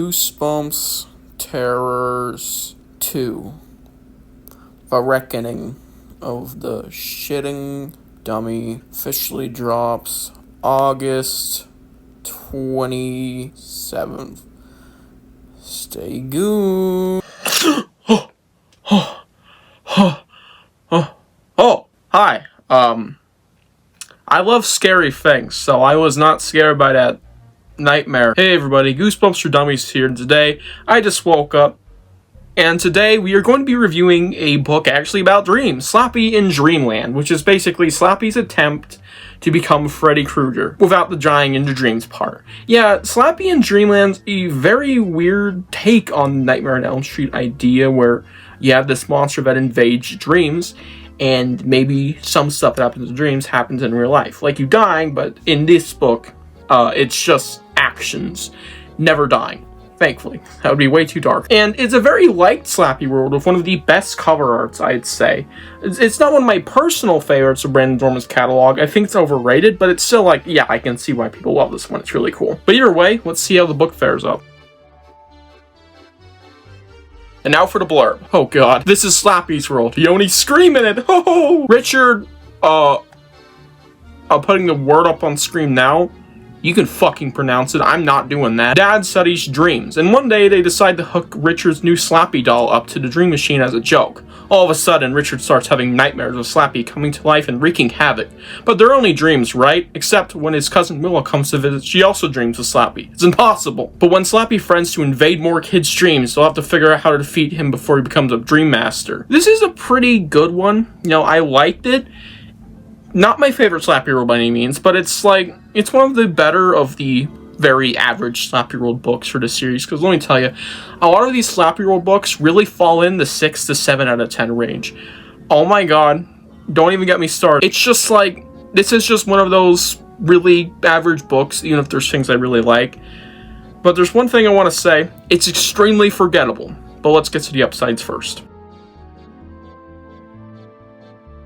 Goosebumps Terrors 2. The Reckoning of the Shitting Dummy officially drops August 27th. Stay goon. Hi. I love scary things, so I was not scared by that nightmare. Hey everybody, Goosebumps for Dummies here, and today I just woke up, and today we are going to be reviewing a book actually about dreams, Slappy in Dreamland, which is basically Slappy's attempt to become Freddy Krueger without the dying into dreams part. Yeah, Slappy in Dreamland's a very weird take on Nightmare on Elm Street idea where you have this monster that invades dreams, and maybe some stuff that happens in dreams happens in real life. Like you dying, but in this book, it's just actions, never dying. Thankfully. That would be way too dark. And it's a very liked Slappy world with one of the best cover arts, I'd say. It's not one of my personal favorites of Brandon Dorman's catalog. I think it's overrated, but it's still like, yeah, I can see why people love this one. It's really cool. But either way, let's see how the book fares up. And now for the blurb. Oh god. This is Slappy's world. You only scream in it. Oh! Richard, I'm putting the word up on screen now. You can fucking pronounce it. I'm not doing that. Dad studies dreams, and one day they decide to hook Richard's new Slappy doll up to the dream machine as a joke. All of a sudden, Richard starts having nightmares of Slappy coming to life and wreaking havoc. But they're only dreams, right? Except when his cousin Willow comes to visit, she also dreams of Slappy. It's impossible. But when Slappy threatens to invade more kids' dreams, they'll have to figure out how to defeat him before he becomes a dream master. This is a pretty good one. You know, I liked it. Not my favorite Slappy World by any means, but it's like, it's one of the better of the very average Slappy World books for the series, because let me tell you, a lot of these Slappy World books really fall in the 6 to 7 out of 10 range. Oh my god, don't even get me started. It's just like, this is just one of those really average books, even if there's things I really like. But there's one thing I want to say, it's extremely forgettable, but let's get to the upsides first.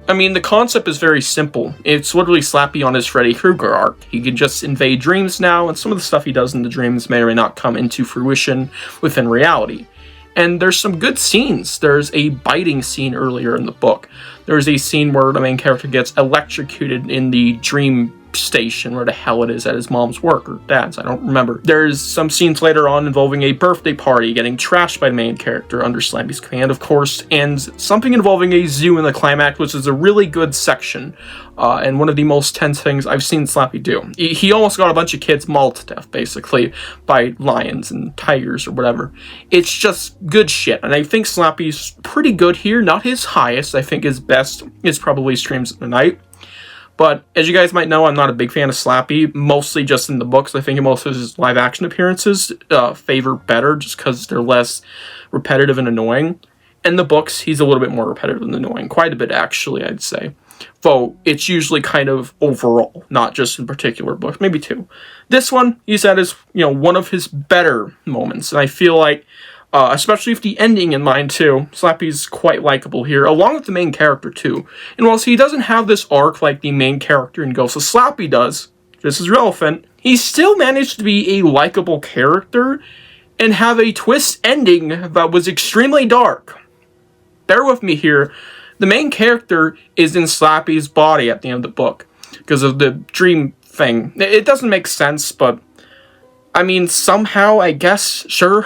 I mean, the concept is very simple. It's literally Slappy on his Freddy Krueger arc. He can just invade dreams now, and some of the stuff he does in the dreams may or may not come into fruition within reality. And there's some good scenes. There's a biting scene earlier in the book. There's a scene where the main character gets electrocuted in the dream station, where the hell it is, at his mom's work, or dad's, I don't remember. There's some scenes later on involving a birthday party getting trashed by the main character under Slappy's command, of course, and something involving a zoo in the climax, which is a really good section, and one of the most tense things I've seen Slappy do. He almost got a bunch of kids mauled to death, basically, by lions and tigers or whatever. It's just good shit, and I think Slappy's pretty good here. Not his highest. I think his best is probably Streams at the Night. But, as you guys might know, I'm not a big fan of Slappy, mostly just in the books. I think most of his live-action appearances favor better, just because they're less repetitive and annoying. In the books, he's a little bit more repetitive and annoying. Quite a bit, actually, I'd say. Though, it's usually kind of overall, not just in particular books. Maybe two. This one, he said, is, you know, one of his better moments. And I feel like, especially with the ending in mind, too, Slappy's quite likable here, along with the main character, too. And whilst he doesn't have this arc like the main character in Ghost of Slappy does, this is relevant, he still managed to be a likable character and have a twist ending that was extremely dark. Bear with me here. The main character is in Slappy's body at the end of the book because of the dream thing. It doesn't make sense, but I mean, somehow, I guess, sure.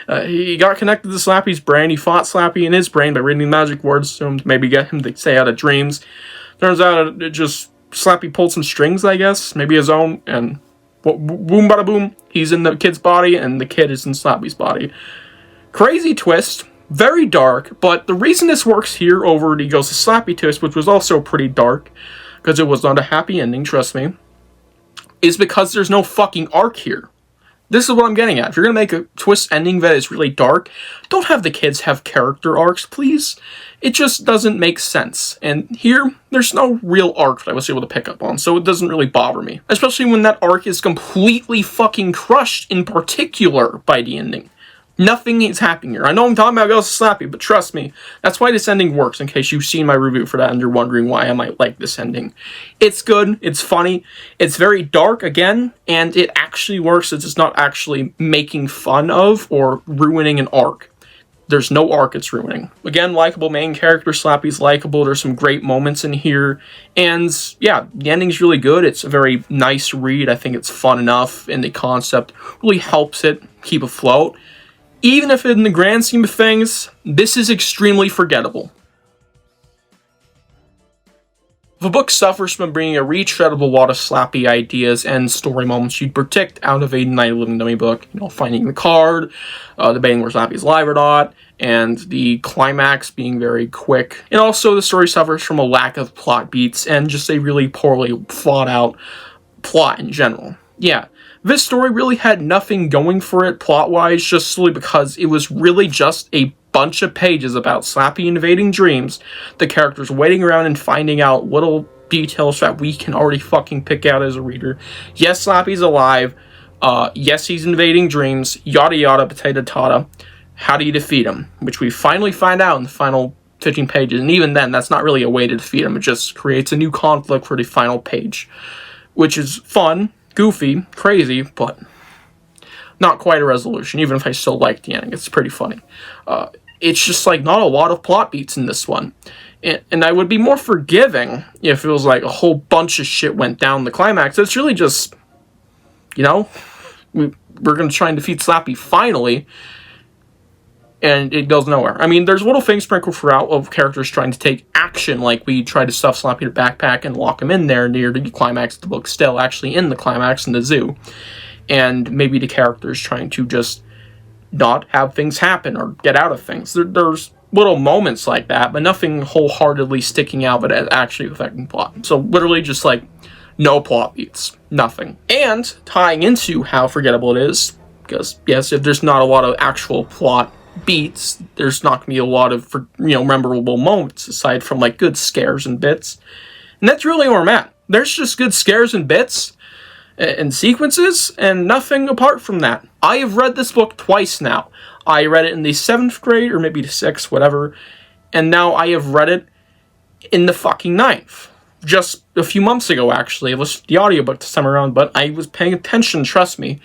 He got connected to Slappy's brain. He fought Slappy in his brain by reading magic words to him to maybe get him to stay out of dreams. Turns out it just, Slappy pulled some strings, I guess, maybe his own, and boom bada boom, he's in the kid's body, and the kid is in Slappy's body. Crazy twist, very dark, but the reason this works here over the Ghost of Slappy twist, which was also pretty dark, because it was not a happy ending, trust me, is because there's no fucking arc here. This is what I'm getting at. If you're going to make a twist ending that is really dark, don't have the kids have character arcs, please. It just doesn't make sense. And here, there's no real arc that I was able to pick up on, so it doesn't really bother me. Especially when that arc is completely fucking crushed, in particular, by the ending. Nothing is happening here. I know I'm talking about Ghost of Slappy, but trust me, that's why this ending works, in case you've seen my review for that and you're wondering why I might like this ending. It's good, it's funny, it's very dark, again, and it actually works. It's just not actually making fun of or ruining an arc. There's no arc it's ruining. Again, likable main character, Slappy's likable, there's some great moments in here, and yeah, the ending's really good. It's a very nice read. I think it's fun enough, and the concept really helps it keep afloat. Even if in the grand scheme of things, this is extremely forgettable. If a book suffers from bringing a retread of a lot of Slappy ideas and story moments you'd predict out of a Night of the Living Dummy book, you know, finding the card, debating where Slappy's alive or not, and the climax being very quick, and also the story suffers from a lack of plot beats and just a really poorly thought out plot in general. Yeah. This story really had nothing going for it plot-wise, just solely because it was really just a bunch of pages about Slappy invading dreams, the characters waiting around and finding out little details that we can already fucking pick out as a reader. Yes, Slappy's alive. Yes, he's invading dreams. Yada yada, potato tata. How do you defeat him? Which we finally find out in the final 15 pages, and even then, that's not really a way to defeat him. It just creates a new conflict for the final page, which is fun. Goofy, crazy, but not quite a resolution, even if I still like the ending. It's pretty funny. It's just like not a lot of plot beats in this one. And I would be more forgiving if it was like a whole bunch of shit went down the climax. It's really just, you know, we're going to try and defeat Slappy finally, and it goes nowhere. I mean, there's little things sprinkled throughout of characters trying to take action, like we tried to stuff Slappy in a backpack and lock him in there near the climax of the book, still actually in the climax in the zoo. And maybe the characters trying to just not have things happen or get out of things. There's little moments like that, but nothing wholeheartedly sticking out but actually affecting plot. So literally just like no plot beats. Nothing. And tying into how forgettable it is, because yes, if there's not a lot of actual plot beats, there's not gonna be a lot of, memorable moments aside from like good scares and bits, and that's really where I'm at. There's just good scares and bits and sequences and nothing apart from that. I have read this book twice now. I read it in the 7th grade or maybe the 6th, whatever, and now I have read it in the fucking 9th. Just a few months ago, actually. I listened to the audiobook this time around, but I was paying attention, trust me.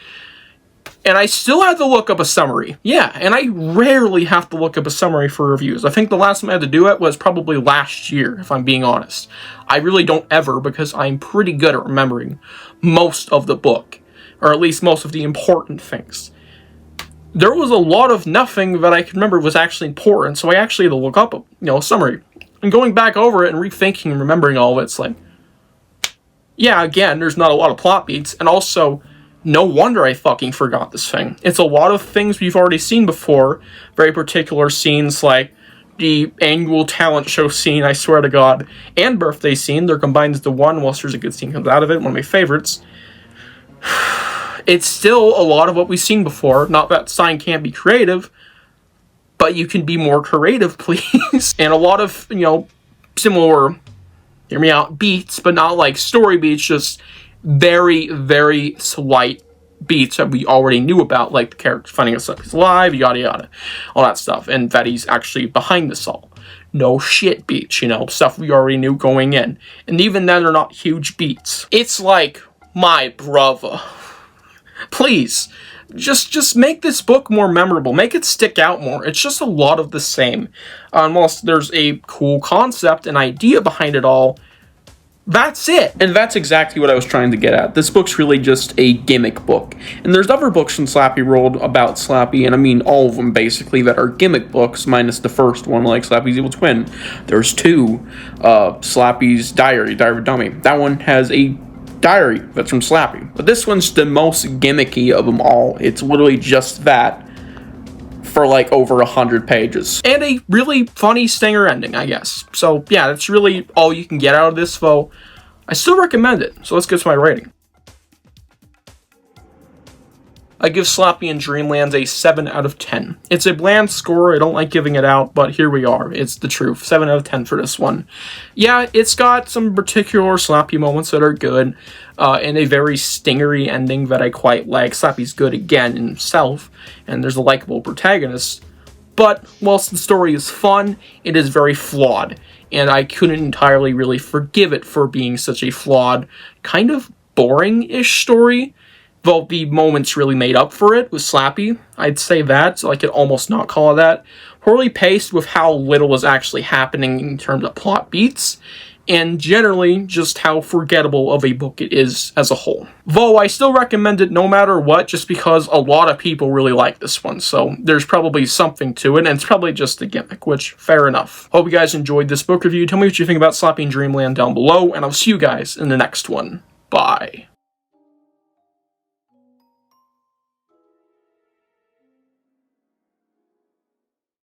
And I still had to look up a summary. Yeah, and I rarely have to look up a summary for reviews. I think the last time I had to do it was probably last year, if I'm being honest. I really don't ever, because I'm pretty good at remembering most of the book, or at least most of the important things. There was a lot of nothing that I could remember was actually important, so I actually had to look up a summary. And going back over it and rethinking and remembering all of it, it's like, yeah, again, there's not a lot of plot beats, and also, no wonder I fucking forgot this thing. It's a lot of things we've already seen before, very particular scenes like the annual talent show scene, I swear to God, and birthday scene. They're combined into one, whilst there's a good scene comes out of it, one of my favorites. It's still a lot of what we've seen before. Not that Stine can't be creative, but you can be more creative, please. And a lot of, similar, hear me out, beats, but not like story beats, just very, very slight beats that we already knew about, like the character finding us he's alive, yada yada, all that stuff, and that he's actually behind this all. No shit beats, stuff we already knew going in. And even then, they're not huge beats. It's like, my brother, please, just make this book more memorable. Make it stick out more. It's just a lot of the same. Whilst there's a cool concept and idea behind it all, that's it. And that's exactly what I was trying to get at. This book's really just a gimmick book. And there's other books in Slappy World about Slappy, and I mean all of them basically, that are gimmick books, minus the first one, like Slappy's Evil Twin. There's 2. Slappy's Diary of a Dummy. That one has a diary that's from Slappy. But this one's the most gimmicky of them all. It's literally just that for like over 100 pages. And a really funny stinger ending, I guess. So yeah, that's really all you can get out of this, though. I still recommend it. So let's get to my rating. I give Slappy and Dreamland a 7 out of 10. It's a bland score, I don't like giving it out, but here we are. It's the truth. 7 out of 10 for this one. Yeah, it's got some particular Slappy moments that are good. and a very stingery ending that I quite like. Slappy's good again in himself, and there's a likable protagonist. But whilst the story is fun, it is very flawed, and I couldn't entirely really forgive it for being such a flawed, kind of boring-ish story. Though the moments really made up for it with Slappy, I'd say that, so I could almost not call it that. Poorly paced with how little was actually happening in terms of plot beats, and generally just how forgettable of a book it is as a whole. Though I still recommend it no matter what, just because a lot of people really like this one, so there's probably something to it, and it's probably just a gimmick, which, fair enough. Hope you guys enjoyed this book review. Tell me what you think about Slappy and Dreamland down below, and I'll see you guys in the next one. Bye.